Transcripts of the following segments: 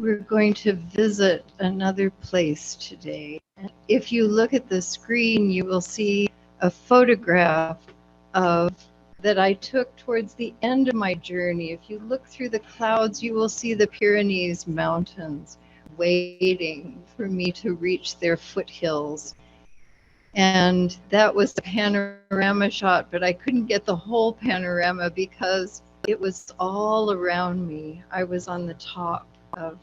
We're going to visit another place today. If you look at the screen, you will see a photograph of that I took towards the end of my journey. If you look through the clouds, you will see the Pyrenees mountains waiting for me to reach their foothills. And that was the panorama shot, but I couldn't get the whole panorama because it was all around me. I was on the top of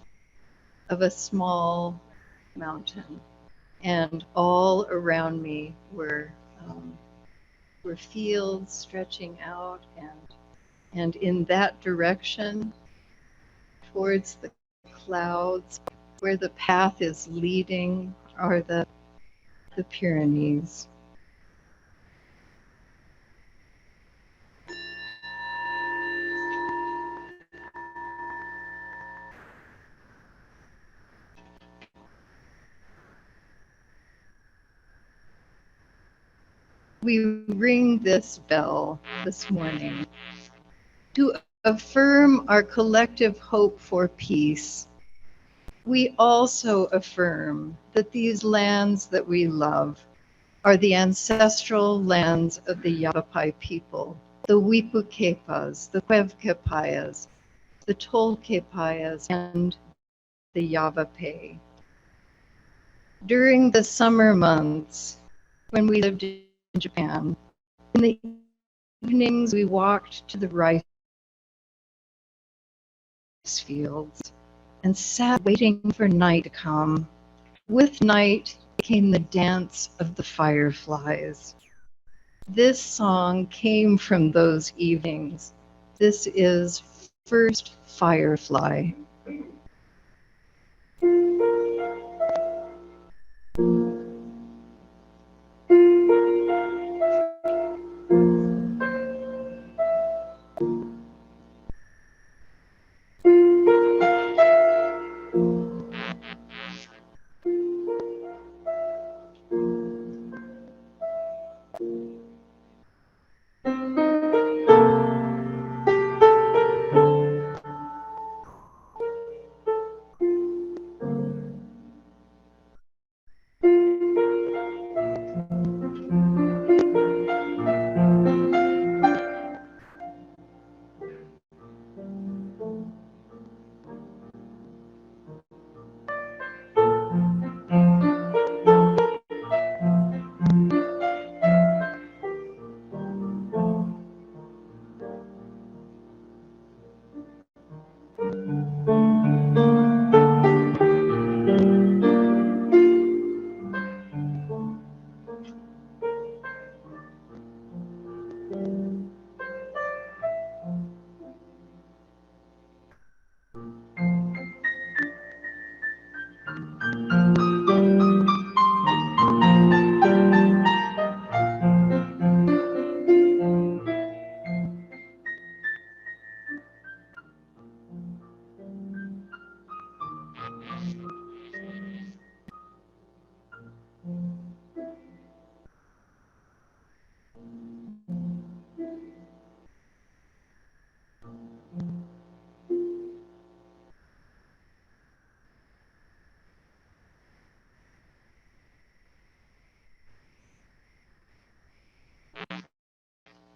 a small mountain, and all around me were fields stretching out, and in that direction towards the clouds where the path is leading are the Pyrenees. We ring this bell this morning to affirm our collective hope for peace. We also affirm that these lands that we love are the ancestral lands of the Yavapai people, the Wipukepas, the Huevkepayas, the Tolkepayas, and the Yavapai. During the summer months, when we lived in Japan, in the evenings we walked to the rice fields and sat waiting for night to come. With night came the dance of the fireflies. This song came from those evenings. This is First Firefly.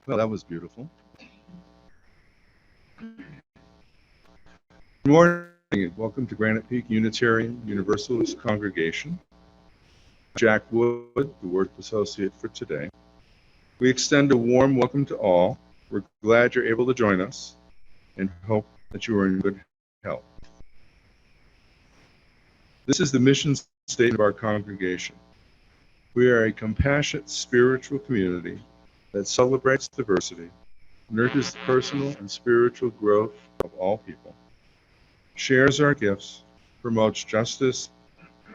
Well, that was beautiful. Good morning and welcome to Granite Peak Unitarian Universalist Congregation. I'm Jacques Wood, the Work Associate for today. We extend a warm welcome to all. We're glad you're able to join us and hope that you are in good health. This is the mission statement of our congregation. We are a compassionate spiritual community that celebrates diversity, nurtures the personal and spiritual growth of all people, shares our gifts, promotes justice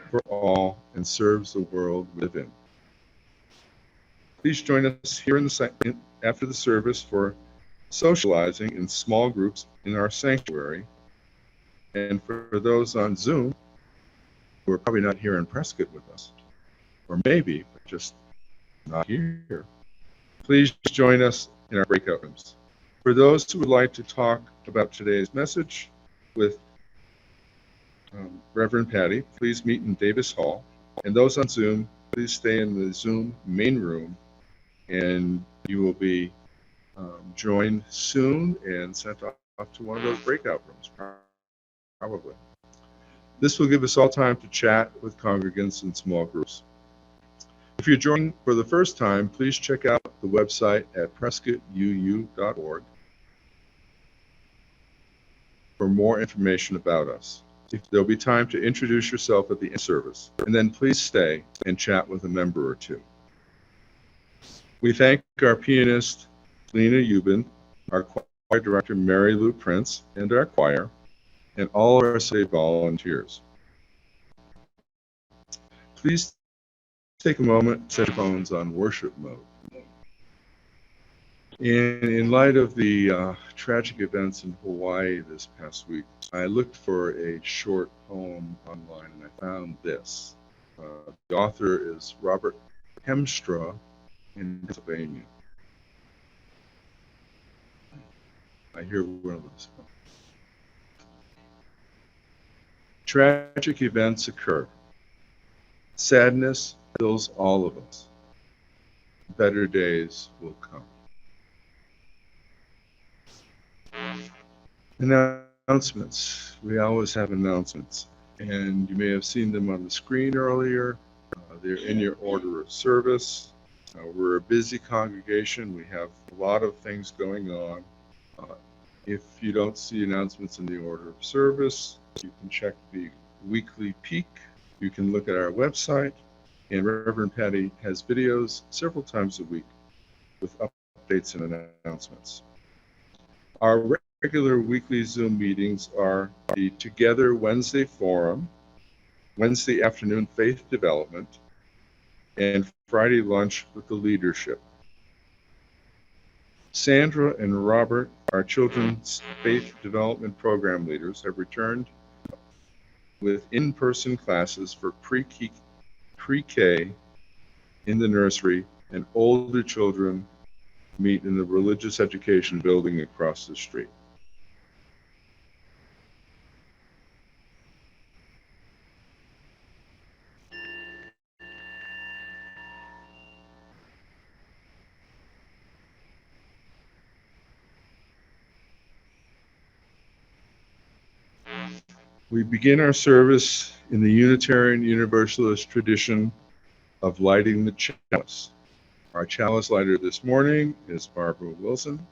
for all, and serves the world we live in. Please join us here after the service for socializing in small groups in our sanctuary. And for those on Zoom, who are probably not here in Prescott with us, or maybe just not here, please join us in our breakout rooms. For those who would like to talk about today's message with Reverend Patty, please meet in Davis Hall. And those on Zoom, please stay in the Zoom main room, and you will be joined soon and sent off to one of those breakout rooms, probably. This will give us all time to chat with congregants in small groups. If you're joining for the first time, please check out the website at prescottuu.org for more information about us. There'll be time to introduce yourself at the end of service, and then please stay and chat with a member or two. We thank our pianist, Lena Eubin, our choir director, Mary Lou Prince, and our choir, and all of our city volunteers. Please take a moment, set your phones on worship mode. In light of the tragic events in Hawaii this past week, I looked for a short poem online, and I found this. The author is Robert Hemstra in Pennsylvania. I hear one of those. Tragic events occur. Sadness fills all of us. Better days will come. Announcements. We always have announcements, and you may have seen them on the screen earlier. They're in your order of service. We're a busy congregation. We have a lot of things going on. If you don't see announcements in the order of service, you can check the weekly peak. You can look at our website, and Reverend Patty has videos several times a week with updates and announcements. Our regular weekly Zoom meetings are the Together Wednesday Forum, Wednesday afternoon Faith Development, and Friday lunch with the leadership. Sandra and Robert, our children's faith development program leaders, have returned with in-person classes for pre-K in the nursery, and older children meet in the religious education building across the street. We begin our service in the Unitarian Universalist tradition of lighting the chalice. Our chalice lighter this morning is Barbara Wilson.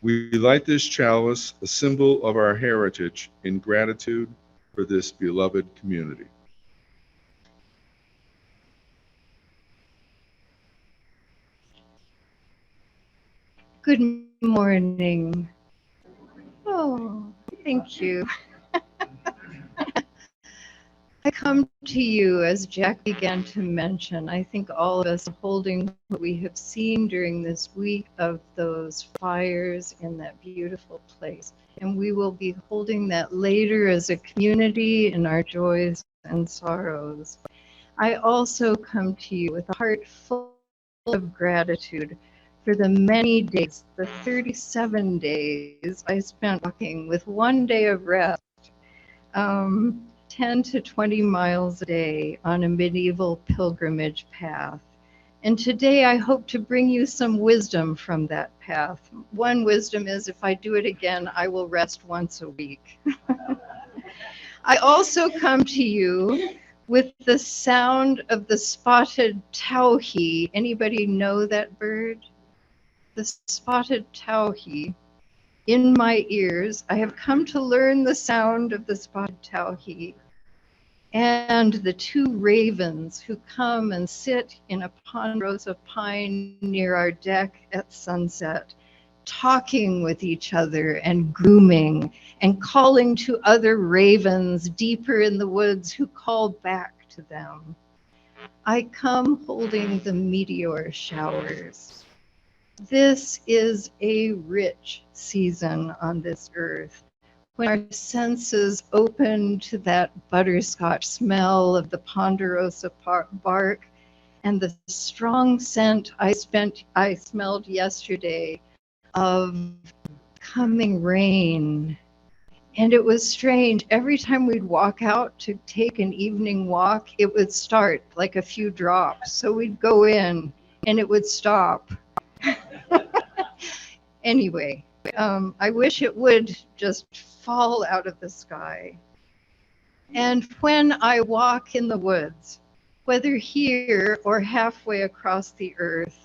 We light this chalice, a symbol of our heritage, in gratitude for this beloved community. Good morning. Oh, thank you. I come to you, as Jacques began to mention. I think all of us are holding what we have seen during this week of those fires in that beautiful place. And we will be holding that later as a community in our joys and sorrows. I also come to you with a heart full of gratitude for the many days, the 37 days I spent walking with one day of rest. 10 to 20 miles a day on a medieval pilgrimage path. And today I hope to bring you some wisdom from that path. One wisdom is, if I do it again, I will rest once a week. I also come to you with the sound of the spotted towhee. Anybody know that bird? The spotted towhee. In my ears, I have come to learn the sound of the spotted towhee and the two ravens who come and sit in a ponderosa pine near our deck at sunset, talking with each other and grooming and calling to other ravens deeper in the woods who call back to them. I come holding the meteor showers. This is a rich season on this earth, when our senses open to that butterscotch smell of the ponderosa bark and the strong scent I smelled yesterday of coming rain. And it was strange. Every time we'd walk out to take an evening walk, it would start like a few drops. So we'd go in and it would stop. Anyway, I wish it would just fall out of the sky. And when I walk in the woods, whether here or halfway across the earth,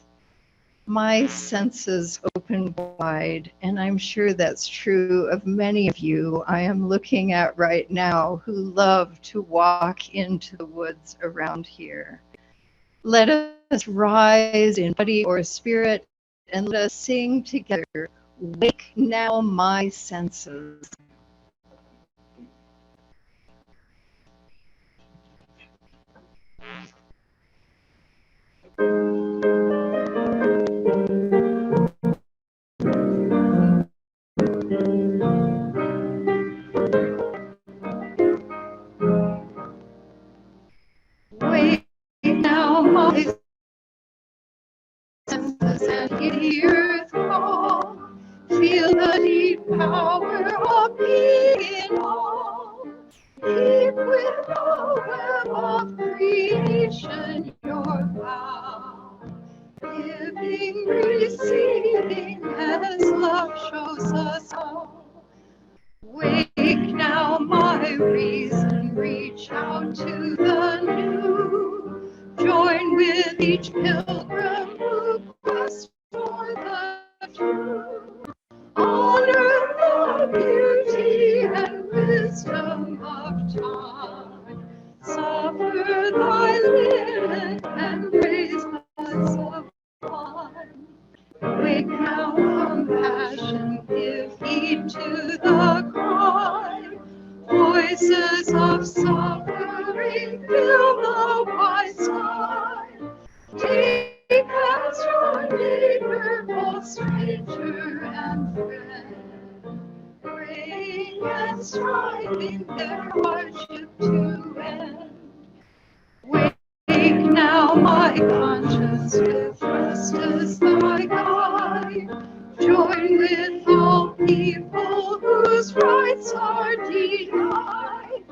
my senses open wide, and I'm sure that's true of many of you I am looking at right now who love to walk into the woods around here. Let us rise in body or spirit and let us sing together, "Wake now my senses." Wake now my senses and hear the earth call. Feel the deep power of being in all. Keep with the web of creation your vow. Giving, receiving as love shows us all. Wake now my reason, reach out to the new. Join with each pilgrim who quests for the true. Honor the beauty and wisdom of time. Suffer thy limit and praise the sublime. Wake now compassion, give heed to the cry. Voices of suffering fill the wide sky. Take as your neighbor, both stranger and friend, praying and striving their hardship to end. Wake now my conscience, with rest as thy guide. Join with all people whose rights are denied.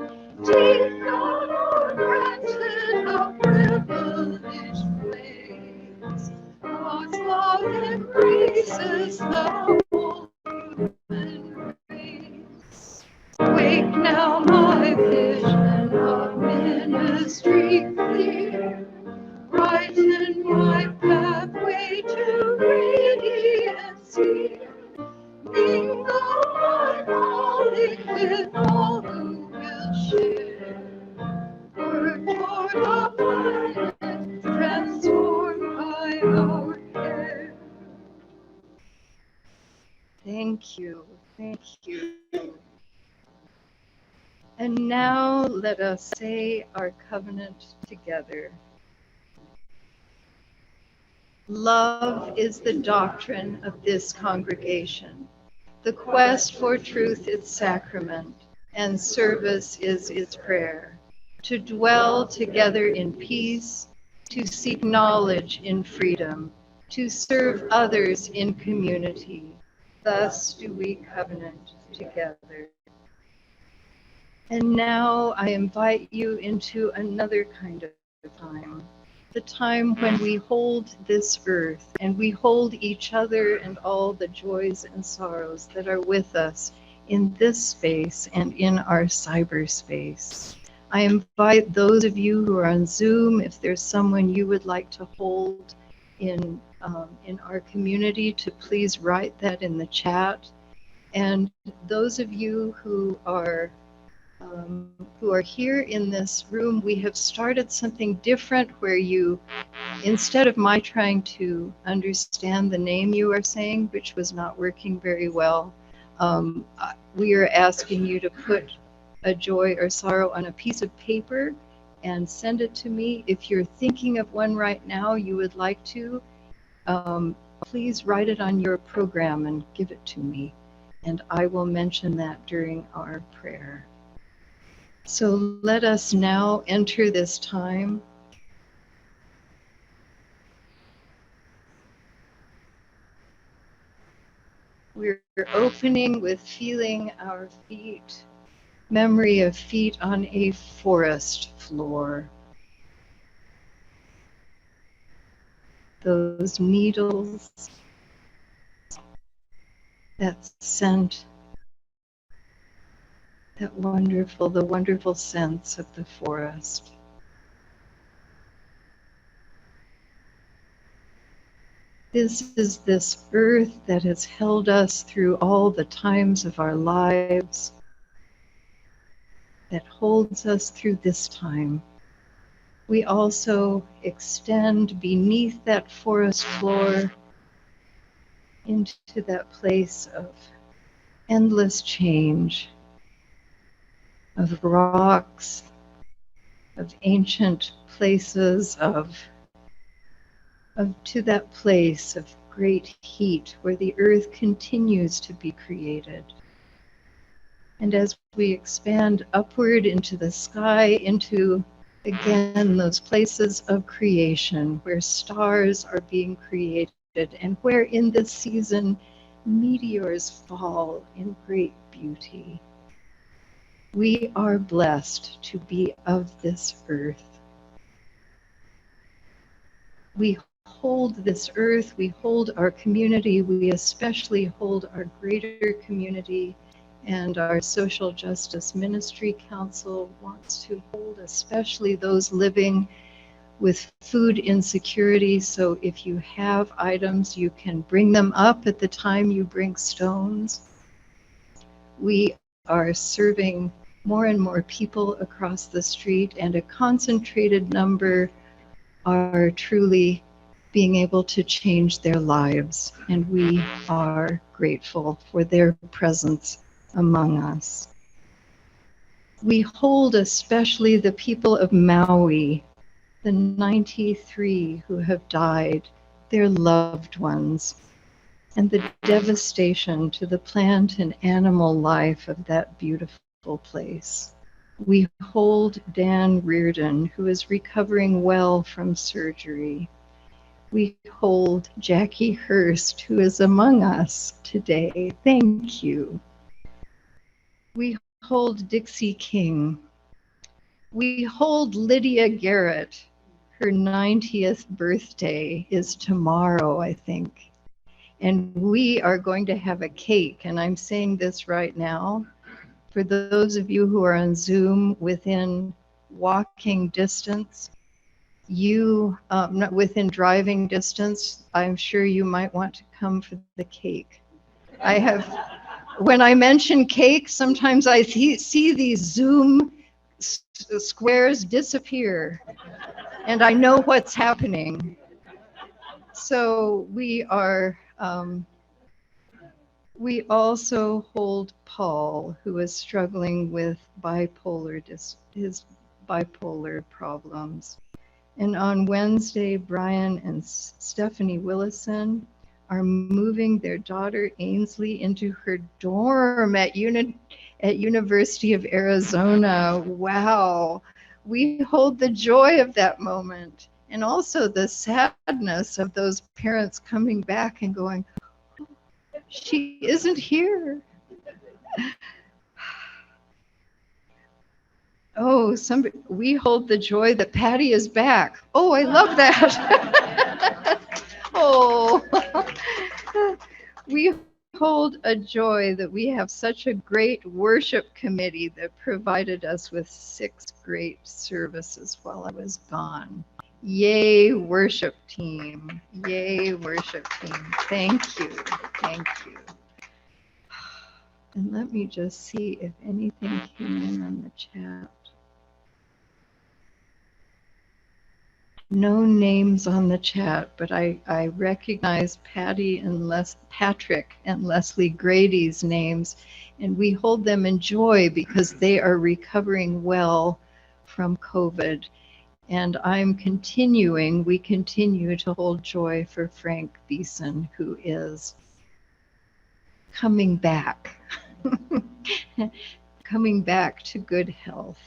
Take not for granted a privileged place. God's love embraces the whole human race. Wake now my vision of ministry clear. Brighten my pathway to radiance here. Mingle my calling with all who will share. Work toward a planet transformed by our care. Thank you. Thank you. And now let us say our covenant together. Love is the doctrine of this congregation. The quest for truth its sacrament, and service is its prayer. To dwell together in peace, to seek knowledge in freedom, to serve others in community. Thus do we covenant together. And now I invite you into another kind of time. The time when we hold this earth and we hold each other and all the joys and sorrows that are with us in this space and in our cyberspace. I invite those of you who are on Zoom, if there's someone you would like to hold in our community, to please write that in the chat. And those of you who are here in this room, we have started something different where you, instead of my trying to understand the name you are saying, which was not working very well, we are asking you to put a joy or sorrow on a piece of paper and send it to me. If you're thinking of one right now you would like to, please write it on your program and give it to me. and I will mention that during our prayer. So let us now enter this time. We're opening with feeling our feet, memory of feet on a forest floor. Those needles, that scent, the wonderful sense of the forest. This is this earth that has held us through all the times of our lives, that holds us through this time. We also extend beneath that forest floor into that place of endless change, of rocks, of ancient places, to that place of great heat where the earth continues to be created. And as we expand upward into the sky, into, again, those places of creation where stars are being created and where in this season meteors fall in great beauty. We are blessed to be of this earth. We hold this earth, we hold our community, we especially hold our greater community, and our Social Justice Ministry Council wants to hold especially those living with food insecurity. So if you have items, you can bring them up at the time you bring stones. We are serving more and more people across the street, and a concentrated number are truly being able to change their lives, and we are grateful for their presence among us. We hold especially the people of Maui, the 93 who have died, their loved ones, and the devastation to the plant and animal life of that beautiful place. We hold Dan Reardon, who is recovering well from surgery. We hold Jackie Hurst, who is among us today. Thank you. We hold Dixie King. We hold Lydia Garrett. Her 90th birthday is tomorrow, I think. And we are going to have a cake, and I'm saying this right now. For those of you who are on Zoom within walking distance, not within driving distance, I'm sure you might want to come for the cake. When I mention cake, sometimes I see these Zoom squares disappear, and I know what's happening. So we also hold Paul, who is struggling with his bipolar problems. And on Wednesday, Brian and Stephanie Willison are moving their daughter Ainsley into her dorm at University of Arizona. Wow. We hold the joy of that moment, and also the sadness of those parents coming back and going, she isn't here. Oh, we hold the joy that Patty is back. Oh, I love that. Oh, we hold a joy that we have such a great worship committee that provided us with 6 great services while I was gone. Yay, worship team. Yay, worship team. Thank you. Thank you. And let me just see if anything came in on the chat. No names on the chat, but I recognize Patrick and Leslie Grady's names, and we hold them in joy because they are recovering well from COVID. And we continue to hold joy for Frank Beeson, who is coming back, coming back to good health.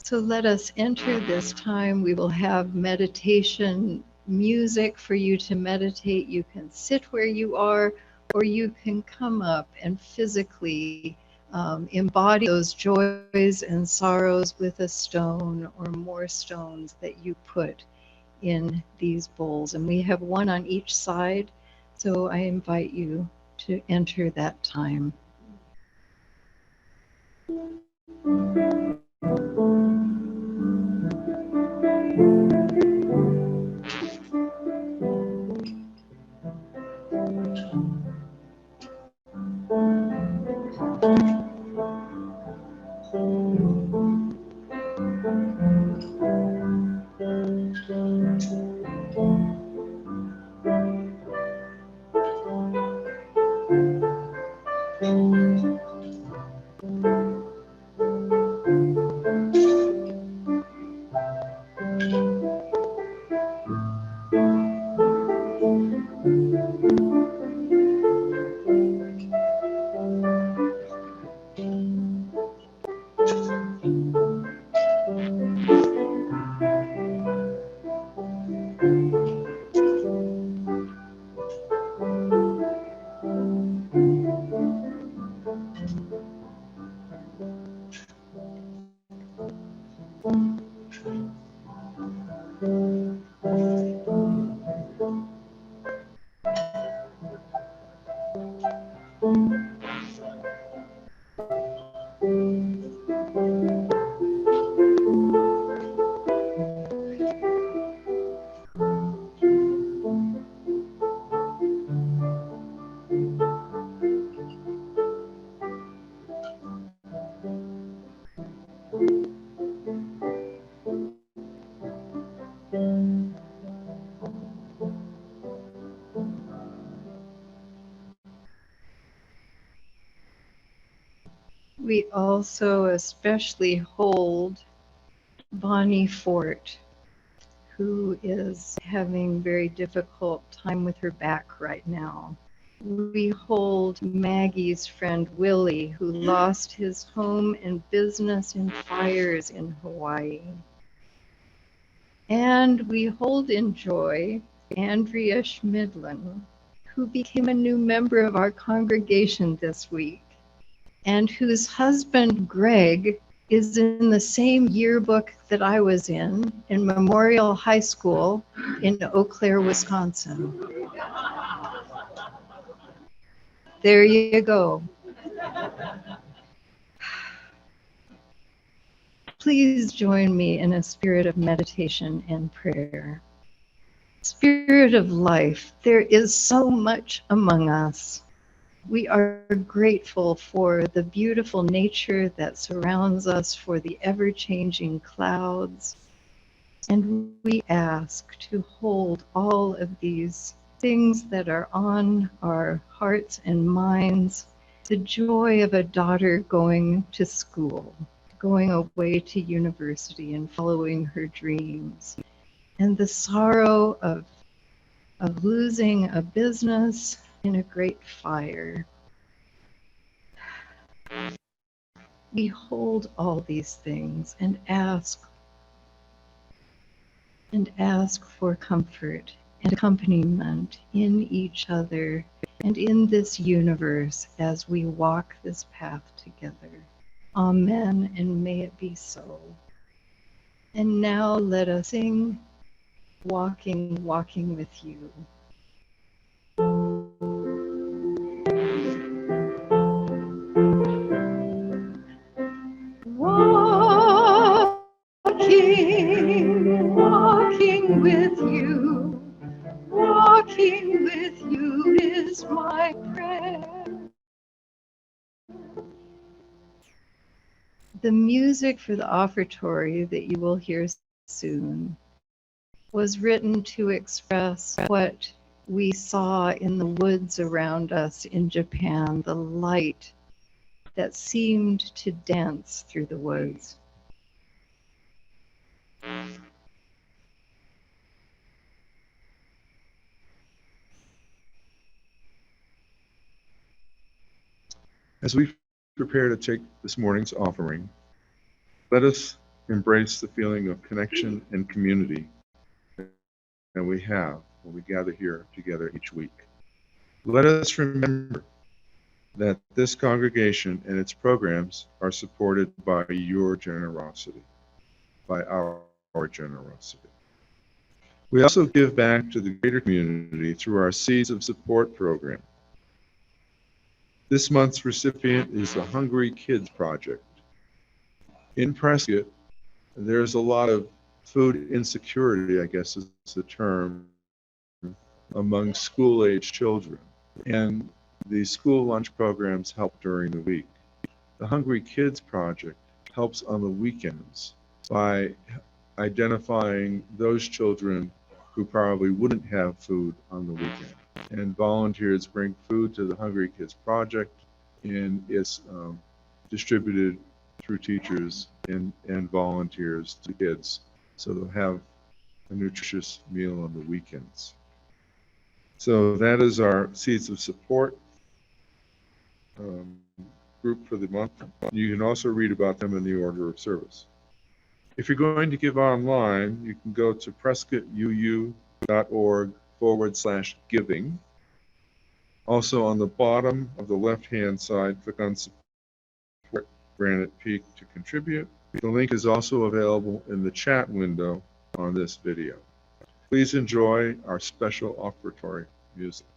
So let us enter this time. We will have meditation music for you to meditate. You can sit where you are, or you can come up and physically embody those joys and sorrows with a stone or more stones that you put in these bowls. And we have one on each side, so I invite you to enter that time. We also especially hold Bonnie Fort, who is having a very difficult time with her back right now. We hold Maggie's friend Willie, who lost his home and business in fires in Hawaii. And we hold in joy Andrea Schmidlin, who became a new member of our congregation this week, and whose husband, Greg, is in the same yearbook that I was in Memorial High School in Eau Claire, Wisconsin. There you go. Please join me in a spirit of meditation and prayer. Spirit of life, there is so much among us. We are grateful for the beautiful nature that surrounds us, for the ever-changing clouds, and we ask to hold all of these things that are on our hearts and minds, the joy of a daughter going to school, going away to university and following her dreams, and the sorrow of losing a business in a great fire. We hold all these things and ask for comfort and accompaniment in each other and in this universe as we walk this path together. Amen, and may it be so. And now let us sing Walking, Walking with You. Walking, walking with you, walking with you is my prayer. The music for the offertory that you will hear soon was written to express what we saw in the woods around us in Japan, the light that seemed to dance through the woods. As we prepare to take this morning's offering, let us embrace the feeling of connection and community that we have when we gather here together each week. Let us remember that this congregation and its programs are supported by your generosity, by our generosity. We also give back to the greater community through our Seeds of Support program. This month's recipient is the Hungry Kids Project. In Prescott, there's a lot of food insecurity, I guess is the term, among school-age children. And the school lunch programs help during the week. The Hungry Kids Project helps on the weekends by identifying those children who probably wouldn't have food on the weekend. And volunteers bring food to the Hungry Kids Project, and it's distributed through teachers and volunteers to kids, so they'll have a nutritious meal on the weekends. So that is our Seeds of Support group for the month. You can also read about them in the order of service. If you're going to give online, you can go to prescottuu.org/giving. Also on the bottom of the left-hand side, click on Support Granite Peak to contribute. The link is also available in the chat window on this video. Please enjoy our special offertory music.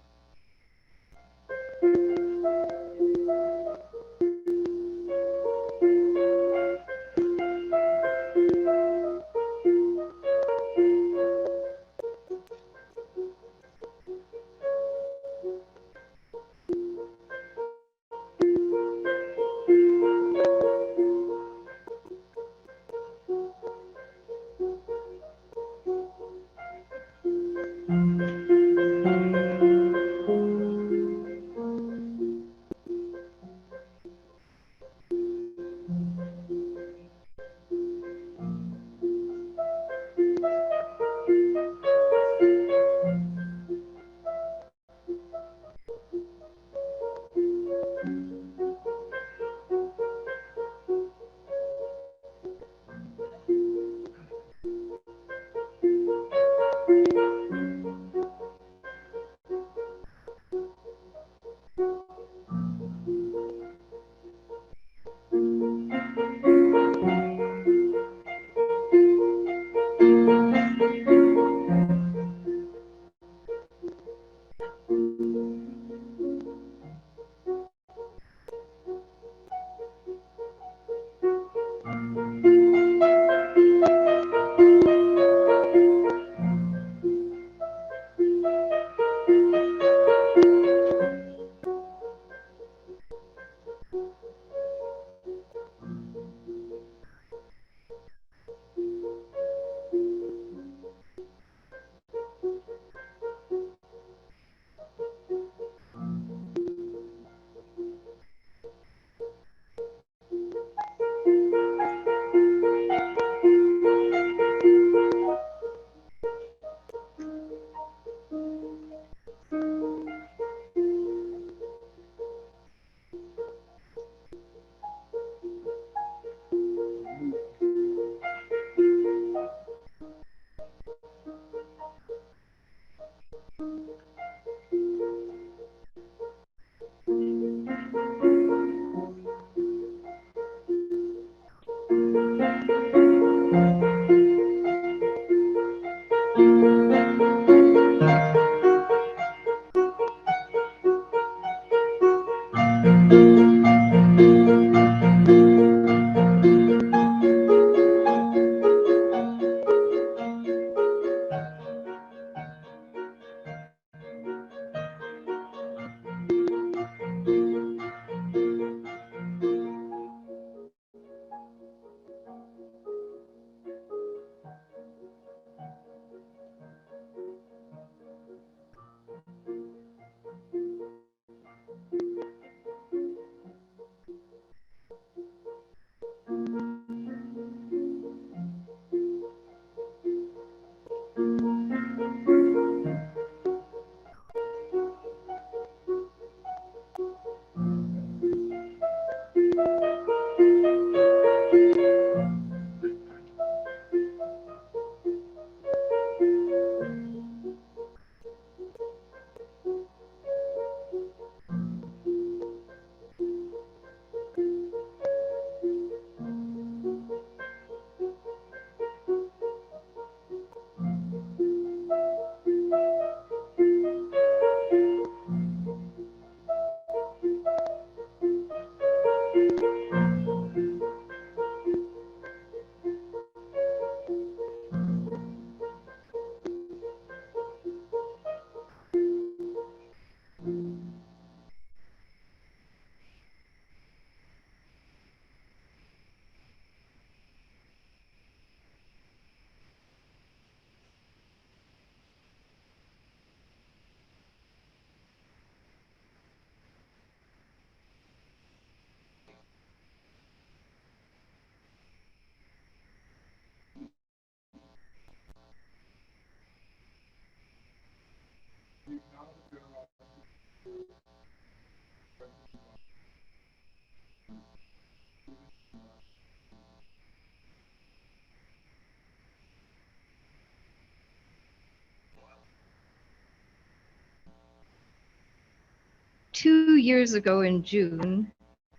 2 years ago in June,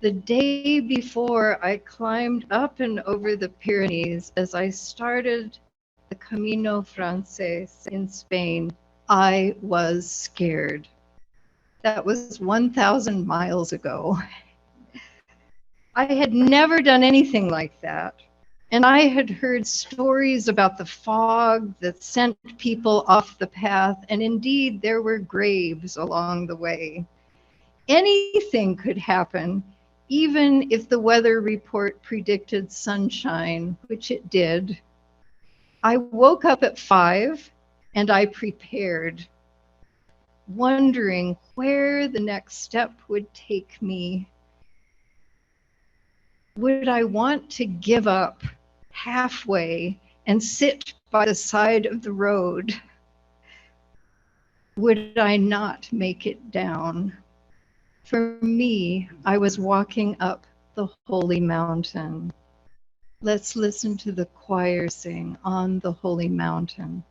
the day before I climbed up and over the Pyrenees as I started the Camino Francés in Spain, I was scared. That was 1,000 miles ago. I had never done anything like that. And I had heard stories about the fog that sent people off the path. And indeed, there were graves along the way. Anything could happen, even if the weather report predicted sunshine, which it did. I woke up at 5 and I prepared, wondering where the next step would take me. Would I want to give up halfway and sit by the side of the road? Would I not make it down? For me, I was walking up the holy mountain. Let's listen to the choir sing On the Holy Mountain.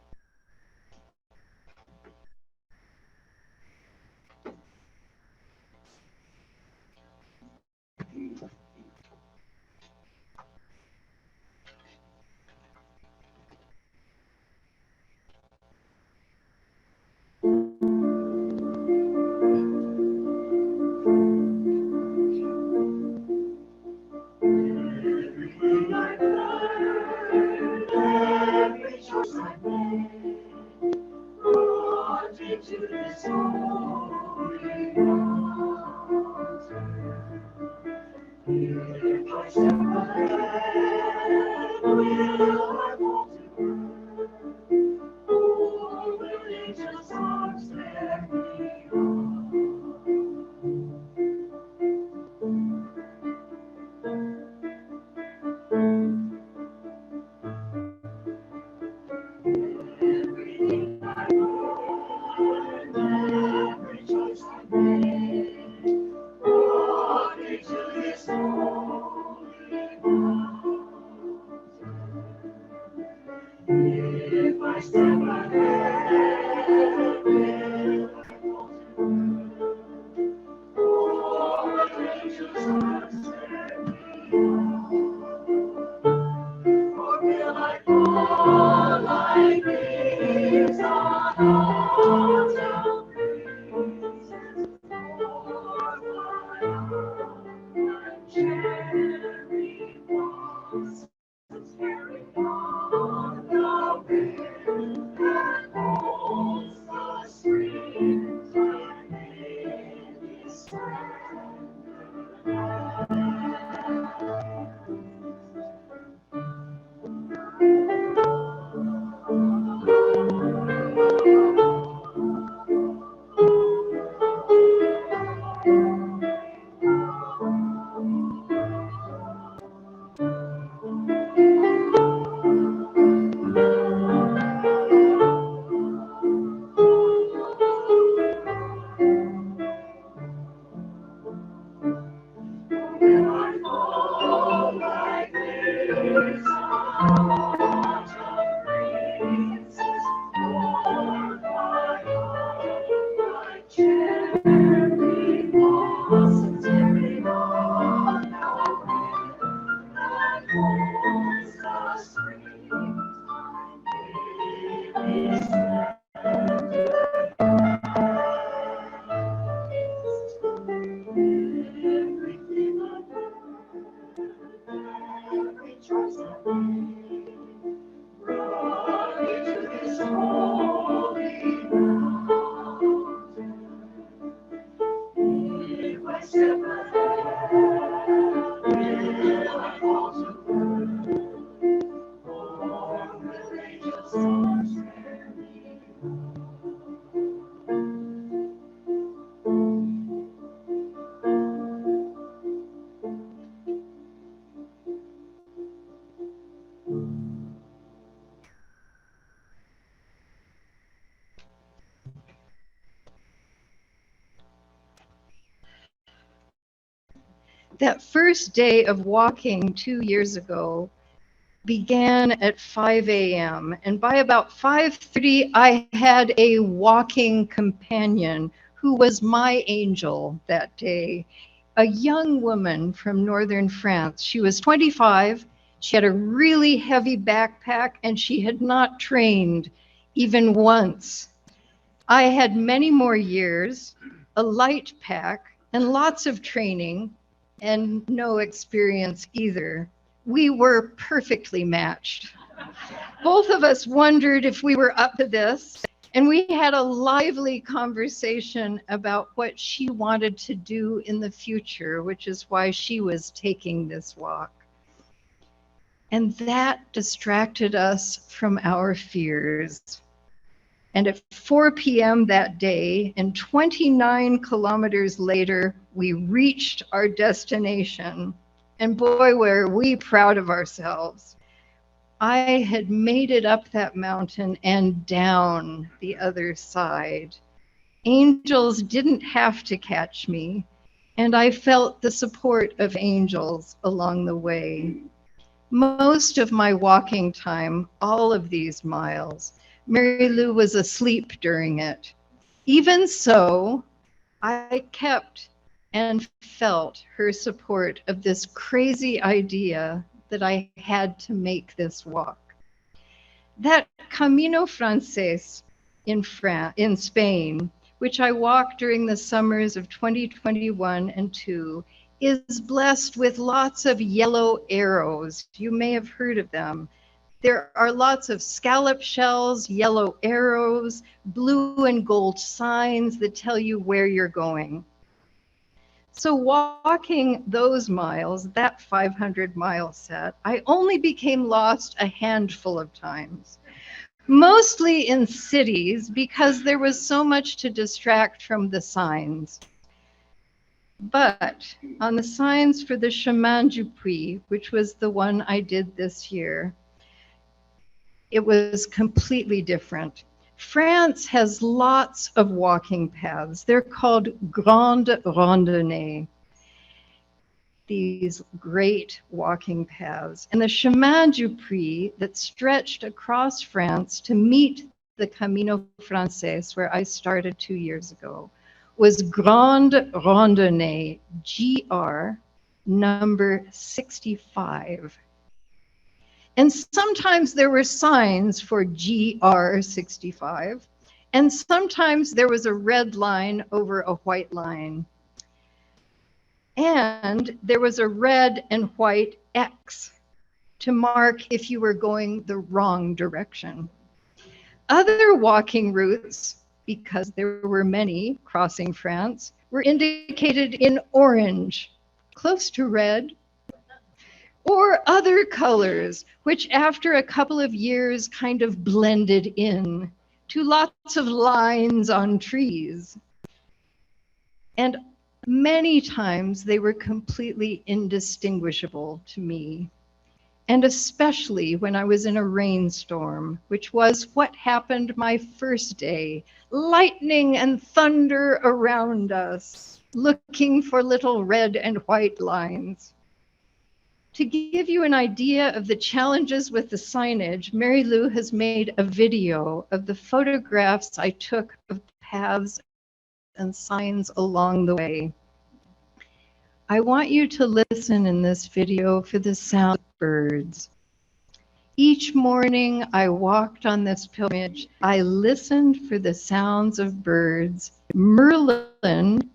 That first day of walking 2 years ago began at 5 a.m. and by about 5:30 I had a walking companion who was my angel that day, a young woman from northern France. She was 25. She had a really heavy backpack and she had not trained even once. I had many more years, a light pack, and lots of training, and no experience either. We were perfectly matched. Both of us wondered if we were up to this, and we had a lively conversation about what she wanted to do in the future, which is why she was taking this walk. And that distracted us from our fears. And at 4 p.m. that day, and 29 kilometers later, we reached our destination. And boy, were we proud of ourselves. I had made it up that mountain and down the other side. Angels didn't have to catch me, and I felt the support of angels along the way. Most of my walking time, all of these miles, Mary Lou was asleep during it. Even so, I kept and felt her support of this crazy idea that I had to make this walk. That Camino Frances in Spain, which I walked during the summers of 2021 and 2, is blessed with lots of yellow arrows. You may have heard of them. There are lots of scallop shells, yellow arrows, blue and gold signs that tell you where you're going. So walking those miles, that 500-mile set, I only became lost a handful of times, mostly in cities because there was so much to distract from the signs. But on the signs for the Chemin du Puy, which was the one I did this year, it was completely different. France has lots of walking paths. They're called grandes randonnées, these great walking paths. And the Chemin du Puy that stretched across France to meet the Camino Frances, where I started 2 years ago, was Grande Randonnée, GR, number 65. And sometimes there were signs for GR 65, and sometimes there was a red line over a white line. And there was a red and white X to mark if you were going the wrong direction. Other walking routes, because there were many crossing France, were indicated in orange, close to red, or other colors, which after a couple of years kind of blended in to lots of lines on trees. And many times they were completely indistinguishable to me. And especially when I was in a rainstorm, which was what happened my first day, lightning and thunder around us, looking for little red and white lines. To give you an idea of the challenges with the signage, Mary Lou has made a video of the photographs I took of paths and signs along the way. I want you to listen in this video for the sound of birds. Each morning I walked on this pilgrimage, I listened for the sounds of birds. Merlin,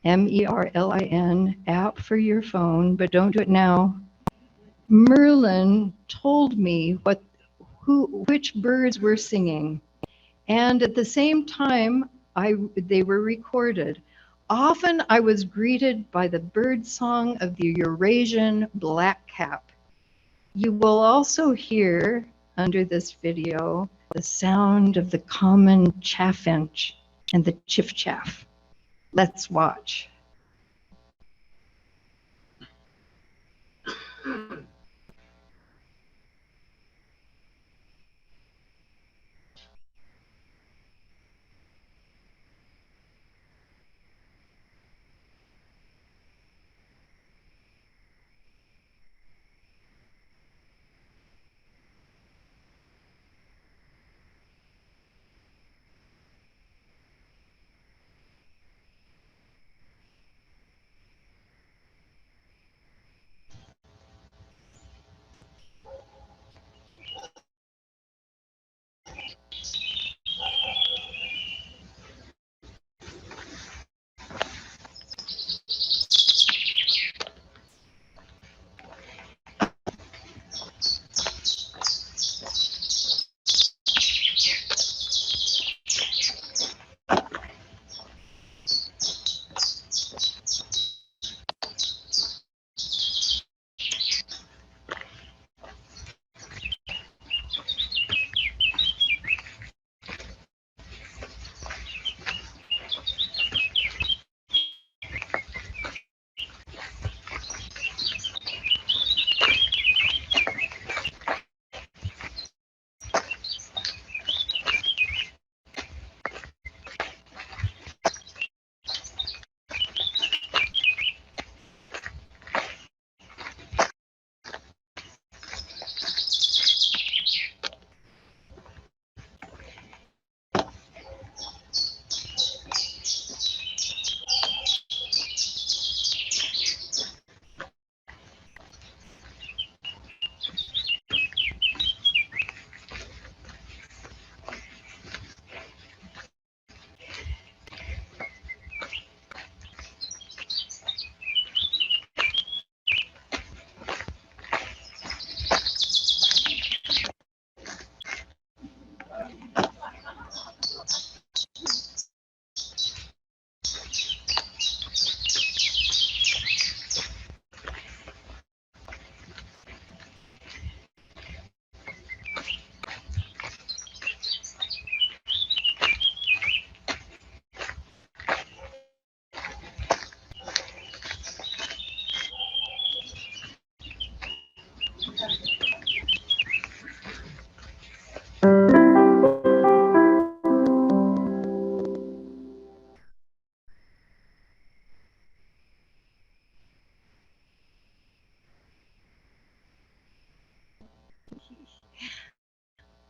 Merlin, app for your phone, but don't do it now. Merlin told me which birds were singing, and at the same time they were recorded. Often I was greeted by the bird song of the Eurasian blackcap. You will also hear under this video the sound of the common chaffinch and the chiff-chaff. Let's watch.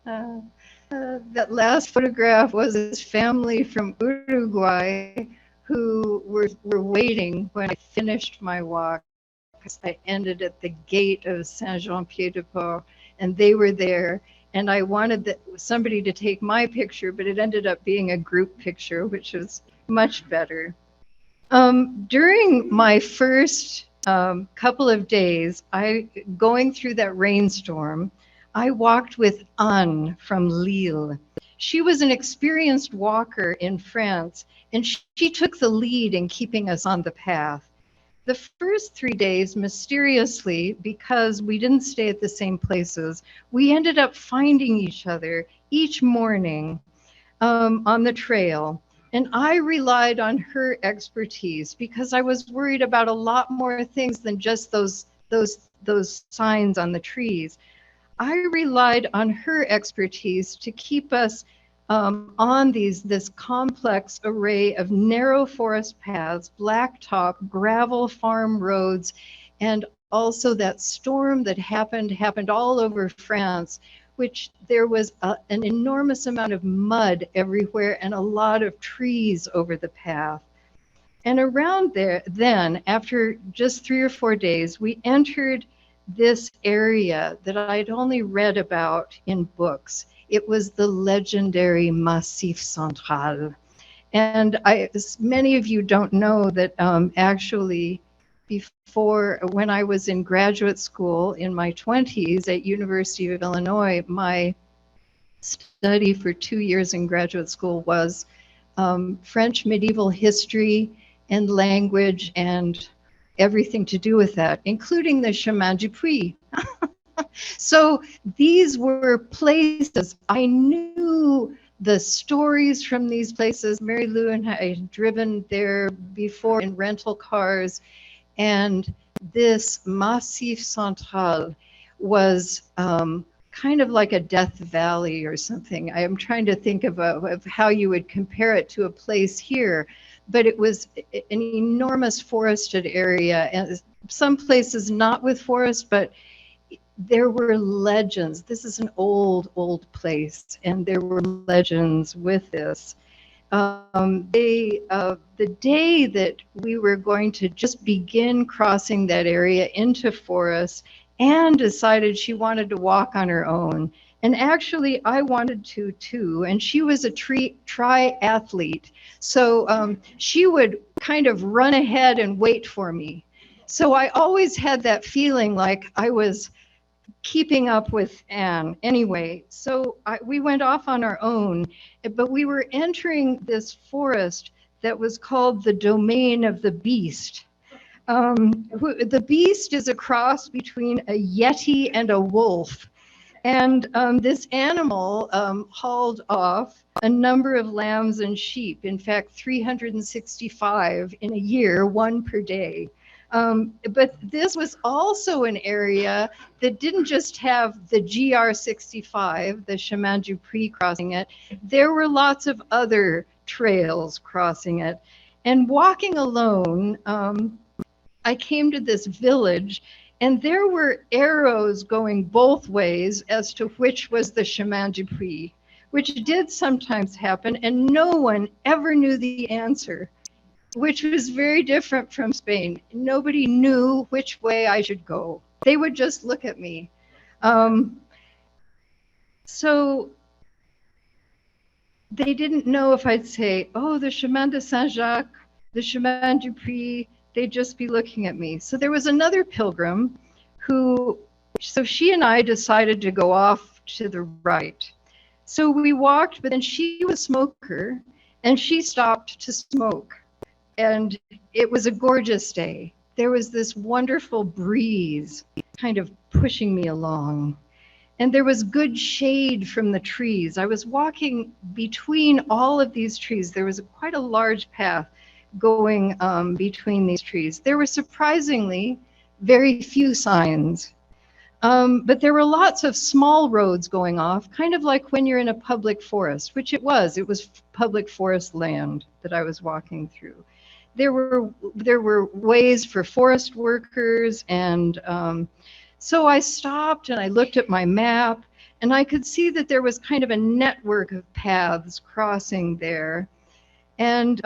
Uh, that last photograph was his family from Uruguay who were waiting when I finished my walk. I ended at the gate of Saint-Jean-Pied-de-Port, and they were there. And I wanted somebody to take my picture, but it ended up being a group picture, which was much better. During my first couple of days, going through that rainstorm, I walked with Anne from Lille. She was an experienced walker in France, and she took the lead in keeping us on the path. The first 3 days, mysteriously, because we didn't stay at the same places, we ended up finding each other each morning on the trail. And I relied on her expertise because I was worried about a lot more things than just those signs on the trees. I relied on her expertise to keep us on this complex array of narrow forest paths, blacktop, gravel farm roads, and also that storm that happened all over France, which there was an enormous amount of mud everywhere and a lot of trees over the path. And around there, then, after just 3 or 4 days, we entered this area that I'd only read about in books. It was the legendary Massif Central. And many of you don't know that actually before, when I was in graduate school in my 20s at University of Illinois, my study for 2 years in graduate school was French medieval history and language and everything to do with that, including the Chemin de St. So these were places I knew the stories from these places. Mary Lou and I had driven there before in rental cars, and this Massif Central was kind of like a Death Valley or something. I am trying to think of how you would compare it to a place here, but it was an enormous forested area, and some places not with forest, but there were legends. This is an old place, and there were legends with this. The day that we were going to just begin crossing that area into forest, Anne decided she wanted to walk on her own. And actually, I wanted to too. And she was a triathlete. So she would kind of run ahead and wait for me. So I always had that feeling like I was keeping up with Anne. Anyway, so we went off on our own, but we were entering this forest that was called the Domain of the Beast. The beast is a cross between a yeti and a wolf. And this animal hauled off a number of lambs and sheep, in fact, 365 in a year, one per day. But this was also an area that didn't just have the GR65, the Chemin du St crossing it. There were lots of other trails crossing it. And walking alone, I came to this village, and there were arrows going both ways as to which was the Chemin du St, which did sometimes happen, and no one ever knew the answer, which was very different from Spain. Nobody knew which way I should go. They would just look at me. So they didn't know if I'd say, oh, the Chemin de St, the Chemin du St. They'd just be looking at me. So there was another pilgrim so she and I decided to go off to the right. So we walked, but then she was a smoker, and she stopped to smoke. And it was a gorgeous day. There was this wonderful breeze kind of pushing me along. And there was good shade from the trees. I was walking between all of these trees. There was quite a large path going between these trees. There were surprisingly very few signs. But there were lots of small roads going off, kind of like when you're in a public forest, which it was. It was public forest land that I was walking through. There were ways for forest workers, and So I stopped and I looked at my map, and I could see that there was kind of a network of paths crossing there. And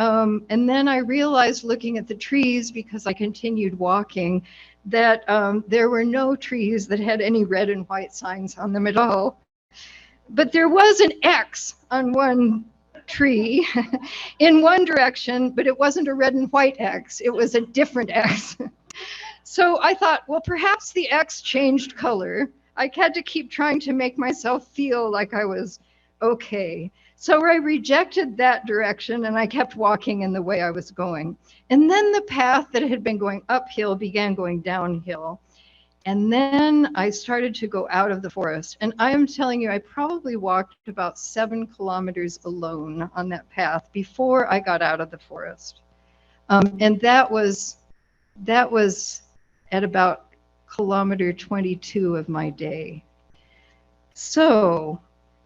then I realized, looking at the trees, because I continued walking, that there were no trees that had any red and white signs on them at all. But there was an X on one tree in one direction, but it wasn't a red and white X. It was a different X. So I thought, well, perhaps the X changed color. I had to keep trying to make myself feel like I was okay. So I rejected that direction and I kept walking in the way I was going. And then the path that had been going uphill began going downhill. And then I started to go out of the forest. And I am telling you, I probably walked about 7 kilometers alone on that path before I got out of the forest. And that was at about kilometer 22 of my day. So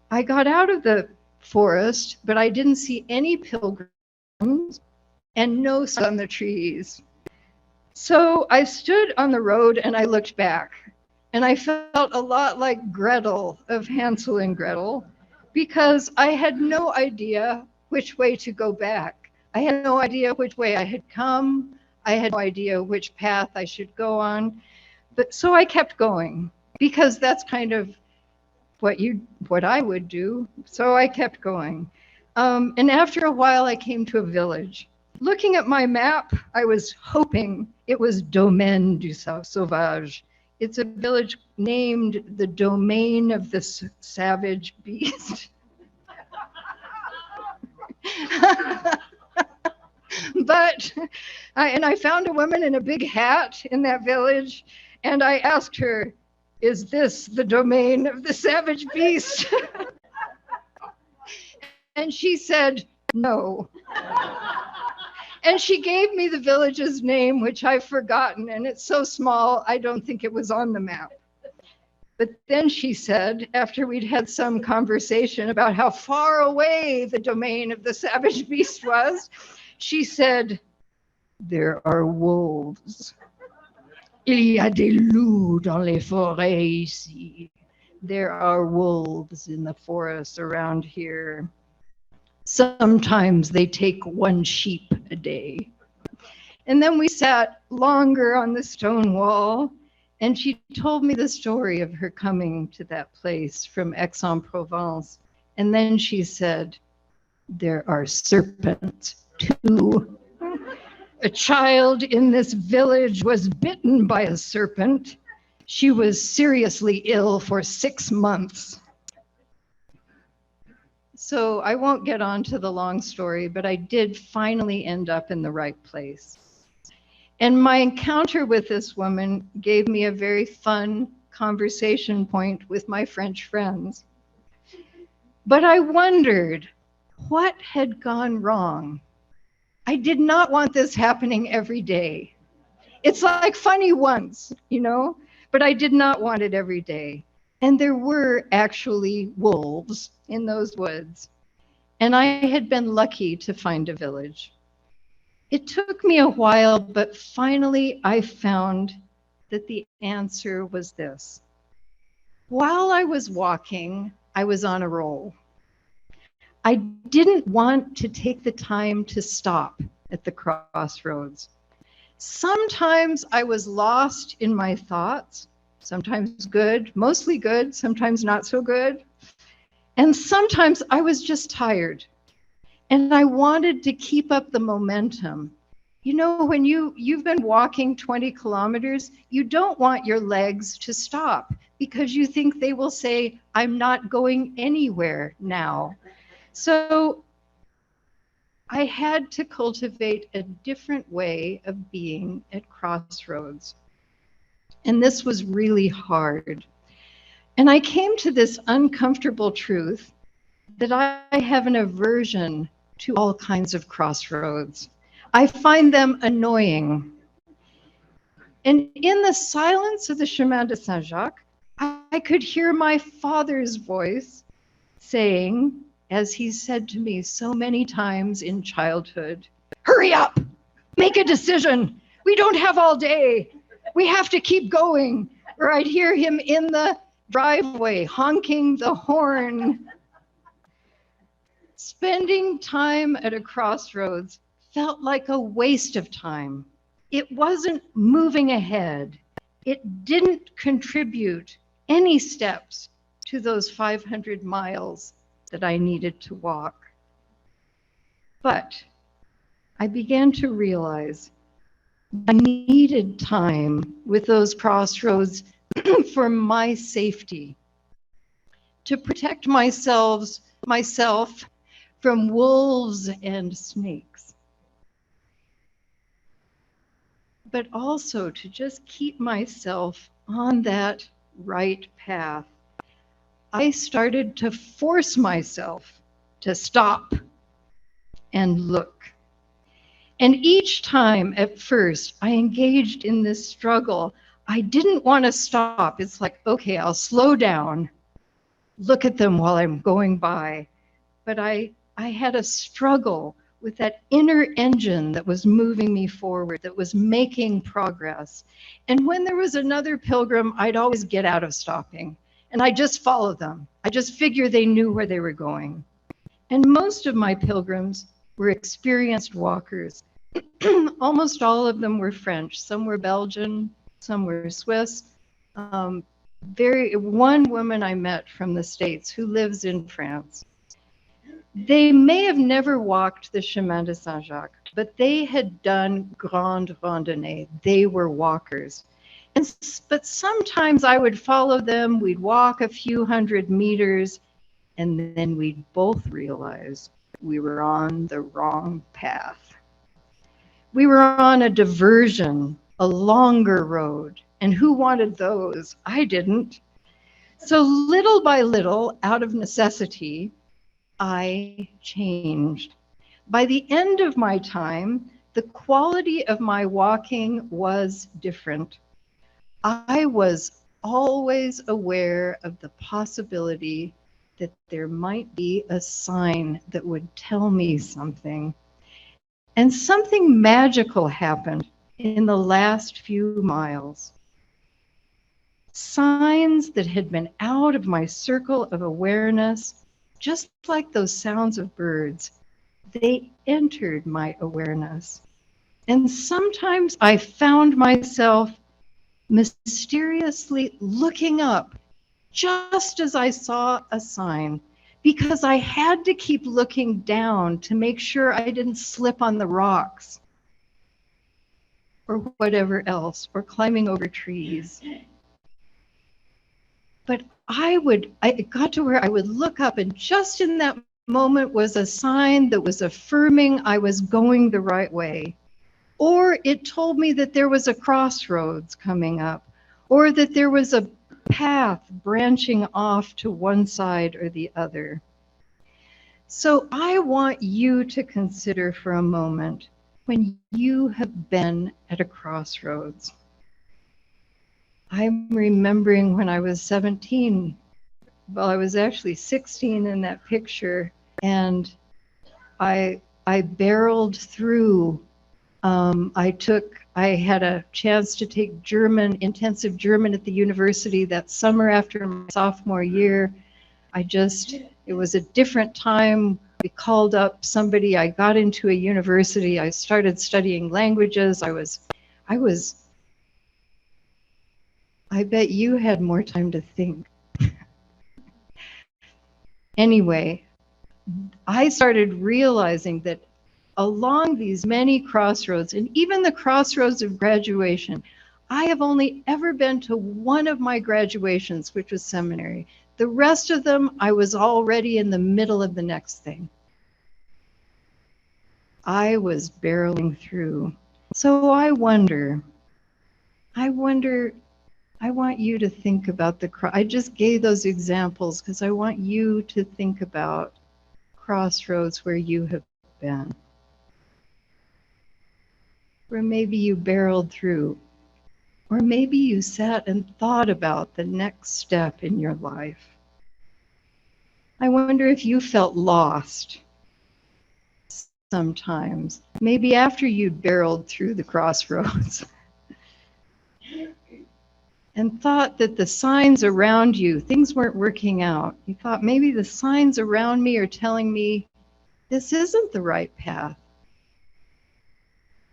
I got out of the forest, but I didn't see any pilgrims and no signs on the trees. So I stood on the road and I looked back, and I felt a lot like Gretel of Hansel and Gretel, because I had no idea which way to go back. I had no idea which way I had come. I had no idea which path I should go on. But so I kept going, because that's kind of what I would do. So I kept going. And after a while, I came to a village. Looking at my map, I was hoping it was Domaine du Sauvage. It's a village named the Domain of the Savage Beast. But I found a woman in a big hat in that village, and I asked her, "Is this the domain of the savage beast?" And she said, "No." And she gave me the village's name, which I've forgotten, and it's so small, I don't think it was on the map. But then she said, after we'd had some conversation about how far away the domain of the savage beast was, she said, "There are wolves. Il y a des loups dans les forêts ici." There are wolves in the forests around here. Sometimes they take 1 sheep a day. And then we sat longer on the stone wall, and she told me the story of her coming to that place from Aix-en-Provence. And then she said, "There are serpents too. A child in this village was bitten by a serpent. She was seriously ill for 6 months." So I won't get on to the long story, but I did finally end up in the right place. And my encounter with this woman gave me a very fun conversation point with my French friends. But I wondered, what had gone wrong? I did not want this happening every day. It's like funny once, but I did not want it every day. And there were actually wolves in those woods. And I had been lucky to find a village. It took me a while, but finally I found that the answer was this. While I was walking, I was on a roll. I didn't want to take the time to stop at the crossroads. Sometimes I was lost in my thoughts, sometimes good, mostly good, sometimes not so good. And sometimes I was just tired. And I wanted to keep up the momentum. When you've been walking 20 kilometers, you don't want your legs to stop because you think they will say, "I'm not going anywhere now." So I had to cultivate a different way of being at crossroads. And this was really hard. And I came to this uncomfortable truth that I have an aversion to all kinds of crossroads. I find them annoying. And in the silence of the Chemin de St. Jacques, I could hear my father's voice saying, as he said to me so many times in childhood, "Hurry up, make a decision. We don't have all day. We have to keep going. Or I'd hear him in the driveway honking the horn. Spending time at a crossroads felt like a waste of time. It wasn't moving ahead. It didn't contribute any steps to those 500 miles that I needed to walk. But I began to realize I needed time with those crossroads for my safety, to protect myself from wolves and snakes, but also to just keep myself on that right path. I started to force myself to stop and look. And each time at first I engaged in this struggle, I didn't want to stop. It's like, okay, I'll slow down, look at them while I'm going by. But I had a struggle with that inner engine that was moving me forward, that was making progress. And when there was another pilgrim, I'd always get out of stopping. And I just follow them. I just figure they knew where they were going. And most of my pilgrims were experienced walkers. Almost all of them were French. Some were Belgian, some were Swiss. One woman I met from the States who lives in France. They may have never walked the Chemin de St, but they had done grande randonnée. They were walkers. But sometimes I would follow them, we'd walk a few hundred meters, and then we'd both realize we were on the wrong path. We were on a diversion, a longer road, and who wanted those? I didn't. So little by little, out of necessity, I changed. By the end of my time, the quality of my walking was different. I was always aware of the possibility that there might be a sign that would tell me something. And something magical happened in the last few miles. Signs that had been out of my circle of awareness, just like those sounds of birds, they entered my awareness. And sometimes I found myself mysteriously looking up just as I saw a sign, because I had to keep looking down to make sure I didn't slip on the rocks or whatever else, or climbing over trees. But it got to where I would look up, and just in that moment was a sign that was affirming I was going the right way. Or it told me that there was a crossroads coming up, or that there was a path branching off to one side or the other. So I want you to consider for a moment when you have been at a crossroads. I'm remembering when I was 17, well, I was actually 16 in that picture, and I barreled through. I had a chance to take intensive German at the university that summer after my sophomore year. It was a different time. We called up somebody, I got into a university, I started studying languages. I bet you had more time to think. Anyway, I started realizing that along these many crossroads, and even the crossroads of graduation, I have only ever been to one of my graduations, which was seminary. The rest of them, I was already in the middle of the next thing. I was barreling through. So I want you to think about I just gave those examples because I want you to think about crossroads where you have been. Or maybe you barreled through, or maybe you sat and thought about the next step in your life. I wonder if you felt lost sometimes, maybe after you'd barreled through the crossroads. and thought that the signs around you, things weren't working out. You thought maybe the signs around me are telling me this isn't the right path.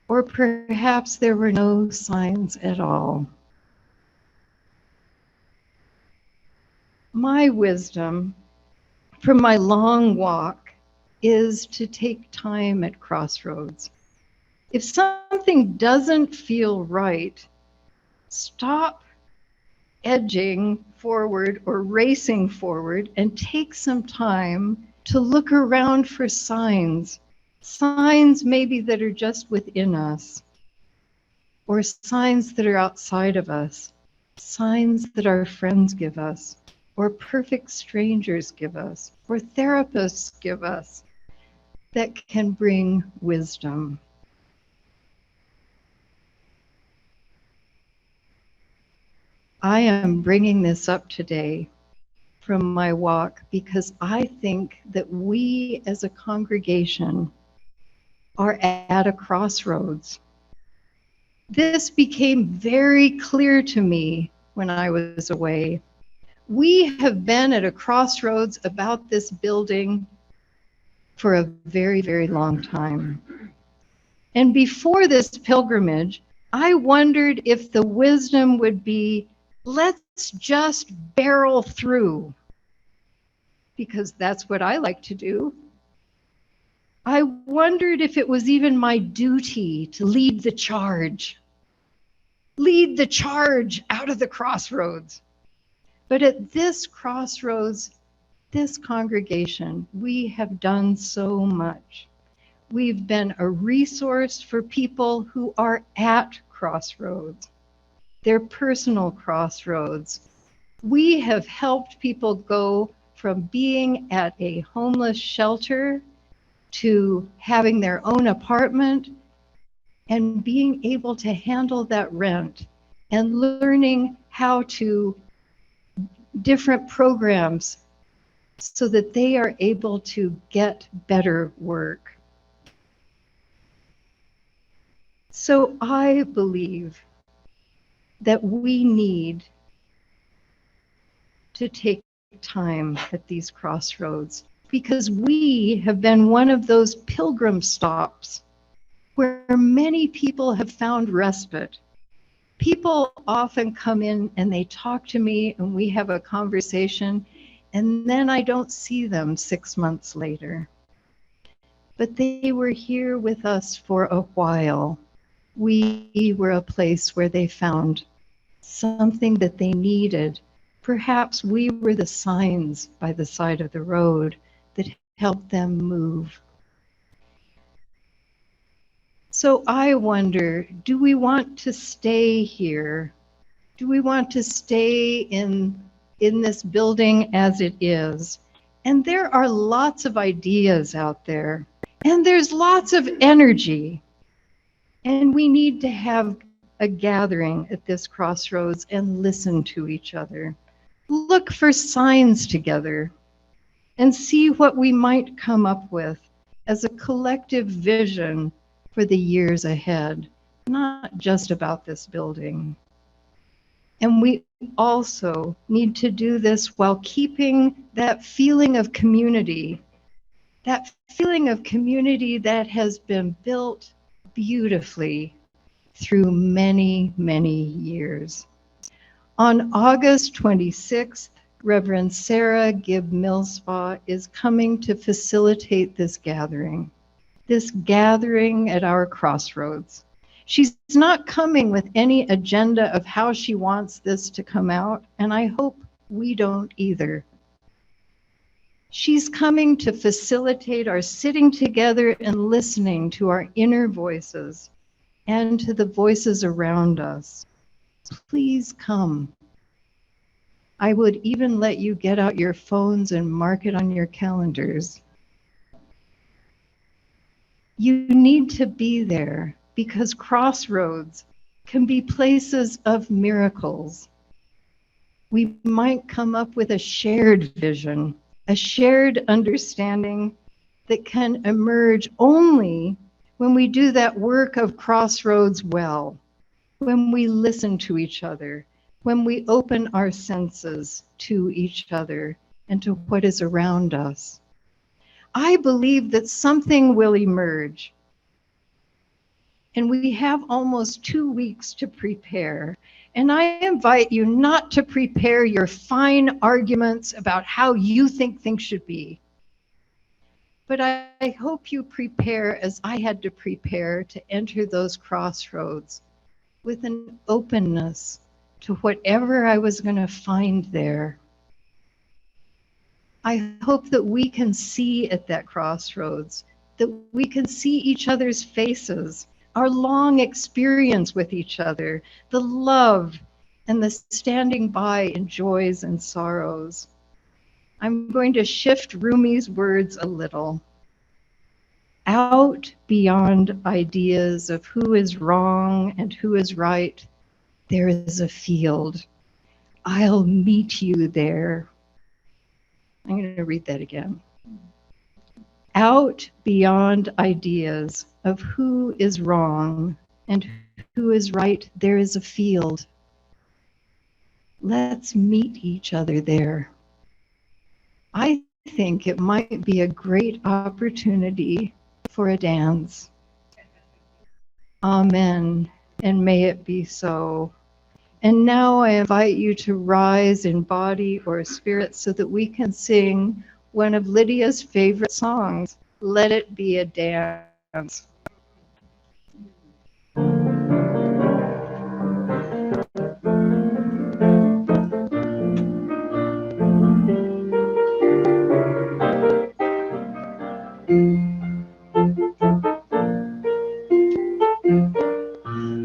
Or perhaps there were no signs at all. My wisdom from my long walk is to take time at crossroads. If something doesn't feel right, stop edging forward or racing forward and take some time to look around for signs. Signs maybe that are just within us, or signs that are outside of us, signs that our friends give us, or perfect strangers give us, or therapists give us, that can bring wisdom. I am bringing this up today from my walk because I think that we as a congregation are at a crossroads. This became very clear to me when I was away. We have been at a crossroads about this building for a very, very long time. And before this pilgrimage, I wondered if the wisdom would be, let's just barrel through, because that's what I like to do. I wondered if it was even my duty to lead the charge out of the crossroads. But at this crossroads, this congregation, we have done so much. We've been a resource for people who are at crossroads, their personal crossroads. We have helped people go from being at a homeless shelter to having their own apartment and being able to handle that rent and learning how to different programs so that they are able to get better work. So I believe that we need to take time at these crossroads because we have been one of those pilgrim stops where many people have found respite. People often come in and they talk to me and we have a conversation, and then I don't see them 6 months later. But they were here with us for a while. We were a place where they found something that they needed. Perhaps we were the signs by the side of the road that helped them move. So I wonder, do we want to stay here? Do we want to stay in this building as it is? And there are lots of ideas out there, and there's lots of energy. And we need to have a gathering at this crossroads and listen to each other. Look for signs together and see what we might come up with as a collective vision for the years ahead, not just about this building. And we also need to do this while keeping that feeling of community that has been built beautifully through many, many years. On August 26th, Reverend Sarah Gibb Millspaugh is coming to facilitate this gathering at our crossroads. She's not coming with any agenda of how she wants this to come out, and I hope we don't either. She's coming to facilitate our sitting together and listening to our inner voices and to the voices around us. Please come. I would even let you get out your phones and mark it on your calendars. You need to be there because crossroads can be places of miracles. We might come up with a shared vision, a shared understanding that can emerge only when we do that work of crossroads well, when we listen to each other, when we open our senses to each other and to what is around us. I believe that something will emerge. And we have almost 2 weeks to prepare. And I invite you not to prepare your fine arguments about how you think things should be. But I hope you prepare as I had to prepare to enter those crossroads with an openness to whatever I was going to find there. I hope that we can see at that crossroads, that we can see each other's faces, our long experience with each other, the love and the standing by in joys and sorrows. I'm going to shift Rumi's words a little. Out beyond ideas of who is wrong and who is right, there is a field. I'll meet you there. I'm going to read that again. Out beyond ideas of who is wrong and who is right, there is a field. Let's meet each other there. I think it might be a great opportunity for a dance. Amen, and may it be so. And now I invite you to rise in body or spirit so that we can sing one of Lydia's favorite songs, Let It Be a Dance.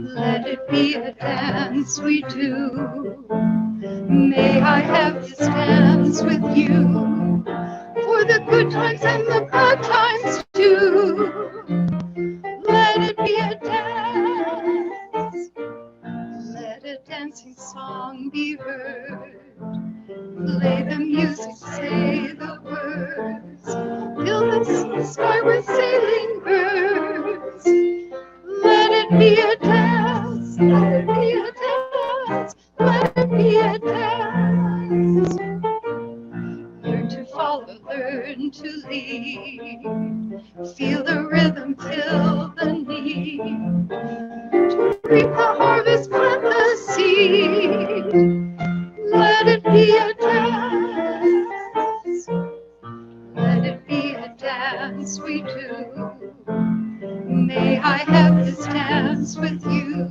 Let it be a dance we do. May I have this dance with you, for the good times and the bad times too. Let it be a dance. Let a dancing song be heard. Play the music, say the words. Fill the sky with sailing birds. Let it be a dance. Let it be a dance. Let it be a dance. Learn to follow, learn to lead. Feel the rhythm, feel the need. To reap the harvest, plant the seed. Let it be a dance. Let it be a dance we do. May I have this dance with you,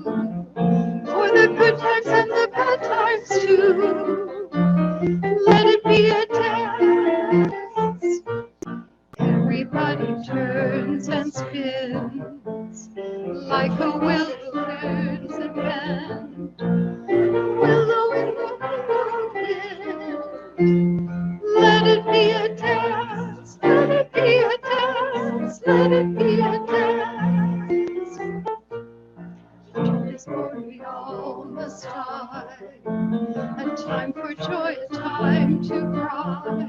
for the good times and the bad times too. Let it be a dance. Everybody turns and spins like a willow turns and bends. Willow in the wind. Let it be a dance. Let it be a dance. Let it be a dance. Joy is born, we all must die. A time for joy, a time to cry.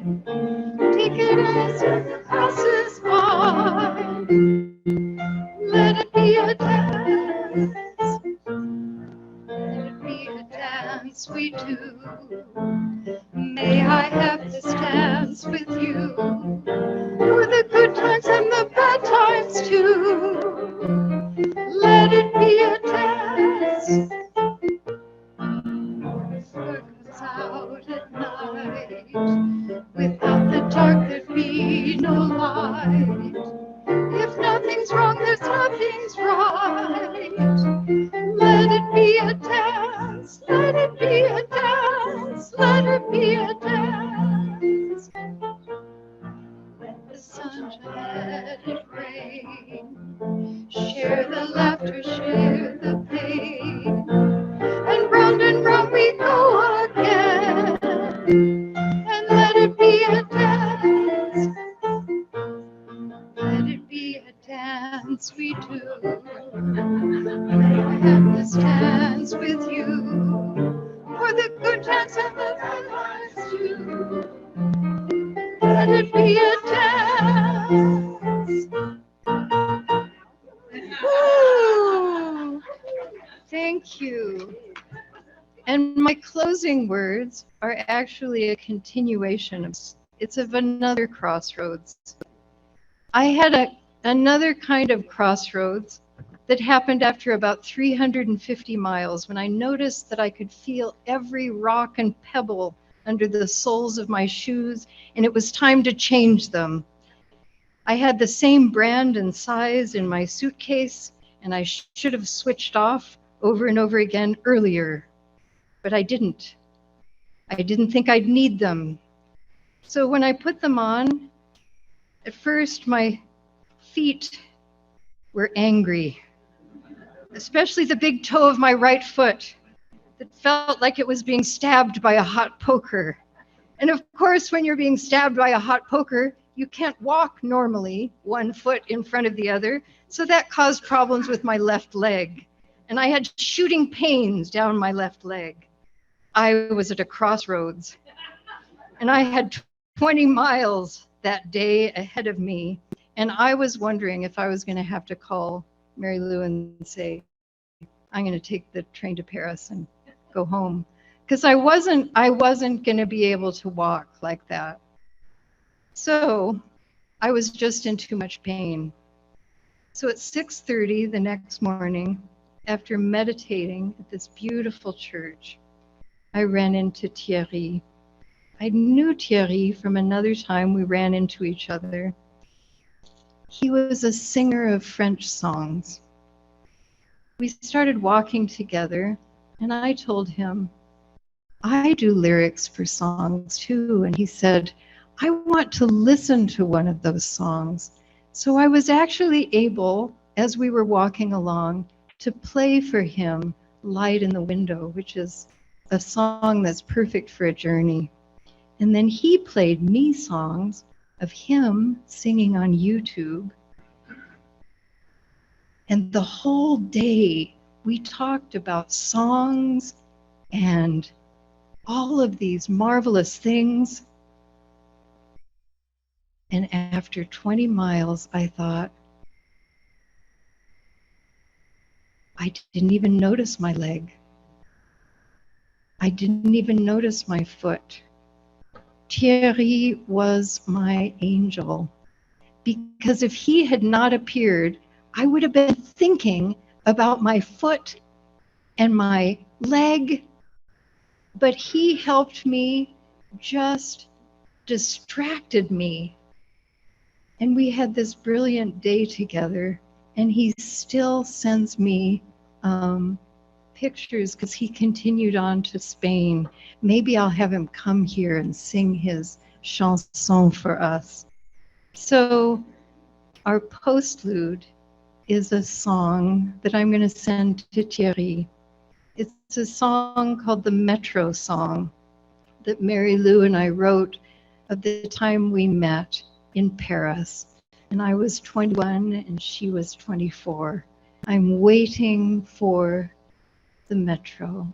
Take it as it passes by. Let it be a dance. Let it be a dance we do. May I have this dance with you, for the good times and the bad times too. Let it be a dance. Work comes out at night. Without the dark there'd be no light. If nothing's wrong, there's nothing's right. Let it be a dance. Let it be a dance. Let it be a dance. Let the sunshine, let it rain. Share the laughter, share the pain. And round we go again. And let it be a dance. Let it be a dance we do. May I have this dance with you, for the good times and the bad times And my closing words are actually a continuation of, it's of another crossroads. I had another kind of crossroads that happened after about 350 miles when I noticed that I could feel every rock and pebble under the soles of my shoes, and it was time to change them. I had the same brand and size in my suitcase, and I should have switched off over and over again earlier, but I didn't. I didn't think I'd need them. So when I put them on, at first my feet were angry, especially the big toe of my right foot that felt like it was being stabbed by a hot poker. And of course, when you're being stabbed by a hot poker, you can't walk normally, one foot in front of the other. So that caused problems with my left leg. And I had shooting pains down my left leg. I was at a crossroads. And I had 20 miles that day ahead of me. And I was wondering if I was going to have to call Mary Lou and say, I'm going to take the train to Paris and go home. Because I wasn't going to be able to walk like that. So I was just in too much pain. So at 6:30 the next morning, after meditating at this beautiful church, I ran into Thierry. I knew Thierry from another time we ran into each other. He was a singer of French songs. We started walking together, and I told him, I do lyrics for songs too. And he said, I want to listen to one of those songs. So I was actually able, as we were walking along, to play for him Light in the Window, which is a song that's perfect for a journey. And then he played me songs of him singing on YouTube. And the whole day we talked about songs and all of these marvelous things. And after 20 miles, I thought, I didn't even notice my leg. I didn't even notice my foot. Thierry was my angel, because if he had not appeared, I would have been thinking about my foot and my leg, but he helped me, just distracted me. And we had this brilliant day together, and he still sends me pictures because he continued on to Spain. Maybe I'll have him come here and sing his chanson for us. So our postlude is a song that I'm going to send to Thierry. It's a song called the Metro Song that Mary Lou and I wrote at the time we met in Paris. And I was 21 and she was 24. I'm waiting for the metro.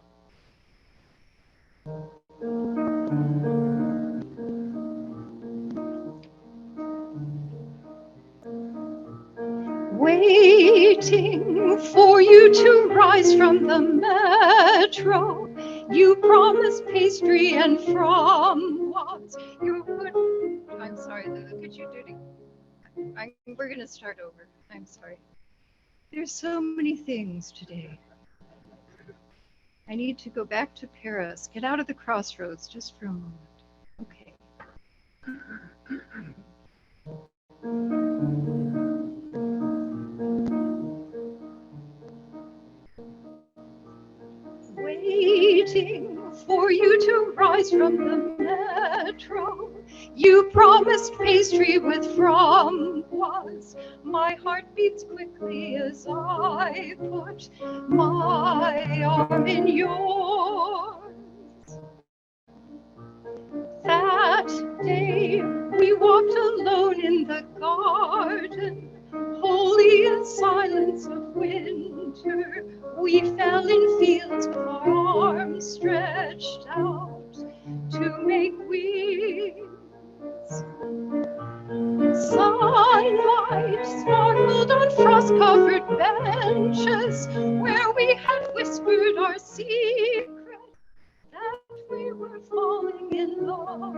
Waiting for you to rise from the metro. You promised pastry and framboise. You would. I'm sorry, Lou. Could you do it? We're going to start over. I'm sorry. There's so many things today. I need to go back to Paris. Get out of the crossroads just for a moment. Okay. Waiting for you to rise from the metro. You promised pastry with framboise. My heart beats quickly as I put my arm in yours. That day we walked alone in the garden, holy in silence of winter. We fell in fields with our arms stretched out to make wings. Sunlight sparkled on frost-covered benches where we had whispered our secrets. father-in-law.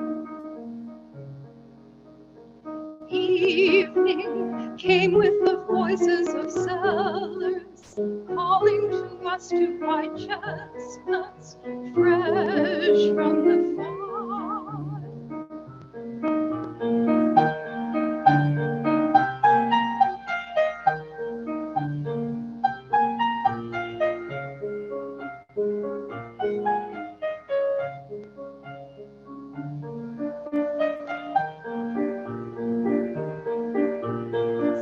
Evening came with the voices of sellers, calling to us to buy chestnuts fresh from the farm.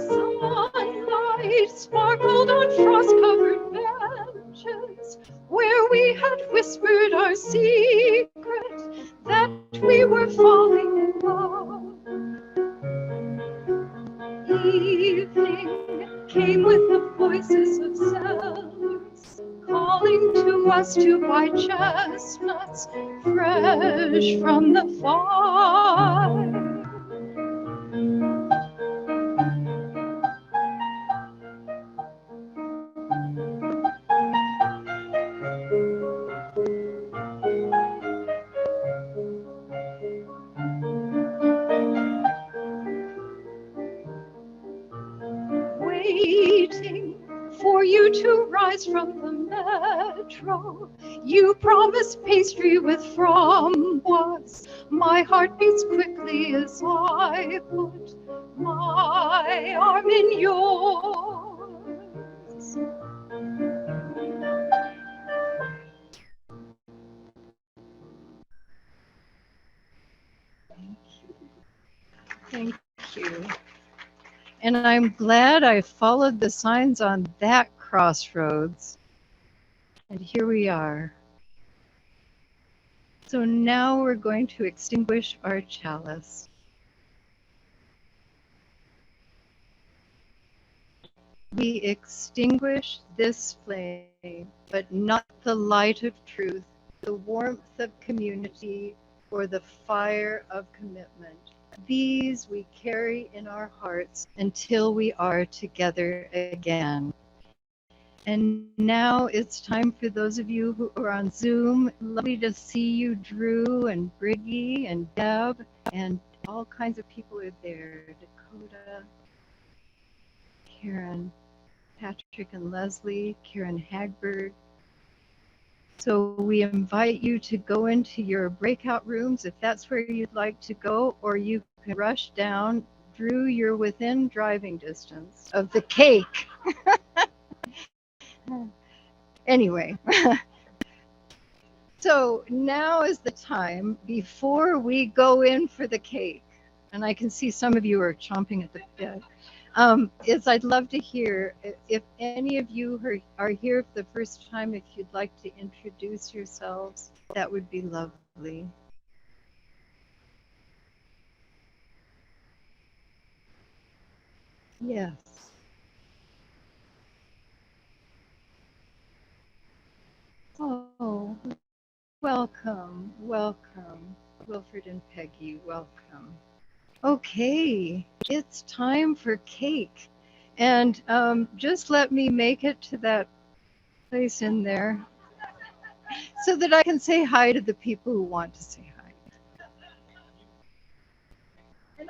Sunlight sparkled on frost-covered benches where we had whispered our secret that we were falling in love. Evening came with the voices of sellers, calling to us to buy chestnuts fresh from the farm. Waiting for you to rise from the metro, you promised pastry with framboise. My heart beats quickly as I put my arm in yours. Thank you. And I'm glad I followed the signs on that crossroads. And here we are. So now we're going to extinguish our chalice. We extinguish this flame, but not the light of truth, the warmth of community, or the fire of commitment. These we carry in our hearts until we are together again. And now it's time for those of you who are on Zoom. Lovely to see you, Drew and Briggy and Deb, and all kinds of people are there. Dakota, Karen, Patrick and Leslie, Karen Hagberg. So we invite you to go into your breakout rooms if that's where you'd like to go, or you can rush down. Drew, you're within driving distance of the cake. Anyway, so now is the time before we go in for the cake. And I can see some of you are chomping at the bit. I'd love to hear if any of you are here for the first time, if you'd like to introduce yourselves, that would be lovely. Yes. Oh, welcome, welcome. Wilfred and Peggy, welcome. Okay, it's time for cake. And just let me make it to that place in there so that I can say hi to the people who want to say hi. And